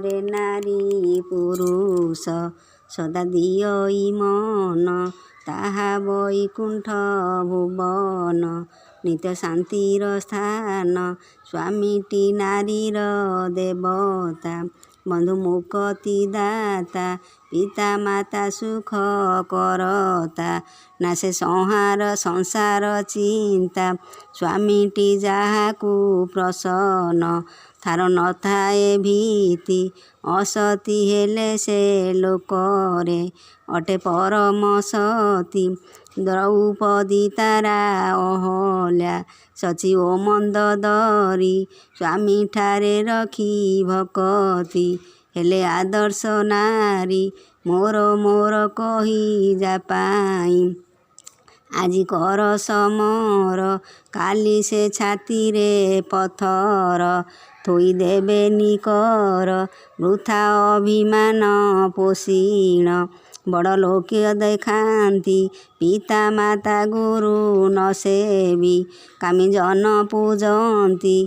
କରେ ନାରୀ ପୁରୁଷ ସଦା ଦିଅଇ ମନ ତାହା ବୈକୁଣ୍ଠ ଭୁବନ ନିତ୍ୟ ଶାନ୍ତିର ସ୍ଥାନ ସ୍ୱାମୀଟି ନାରୀର ଦେବତା ବନ୍ଧୁ ମୁକ୍ତି ଦାତା ପିତା ମାତା ସୁଖ କରତା ନା ସେ ସଂହାର ସଂସାର ଚିନ୍ତା ସ୍ୱାମୀଟି ଯାହାକୁ ପ୍ରସନ୍ନ ତାର ନଥାଏ ଭୀତି ଅସତୀ ହେଲେ ସେ ଲୋକରେ ଅଟେ ପରମ ସତୀ ଦ୍ରୌପଦୀ ତାରା ଅହଲ୍ୟା ସଚି ଓ ମନ୍ଦୋଦରୀ ସ୍ୱାମୀଠାରେ ରଖି ଭକତି ହେଲେ ଆଦର୍ଶ ନାରୀ ମୋର କହି ଯା ପାଇଁ ଆଜି କର ସମର କାଲି ସେ ଛାତିରେ ପଥର ଥୋଇଦେବେନି କର ବୃଥା ଅଭିମାନ ପୋଷିଣ ବଡ଼ ଲୋକେ ଦେଖାନ୍ତି ପିତା ମାତା ଗୁରୁ ନ ସେବି କାମି ଜନ ପୂଜନ୍ତି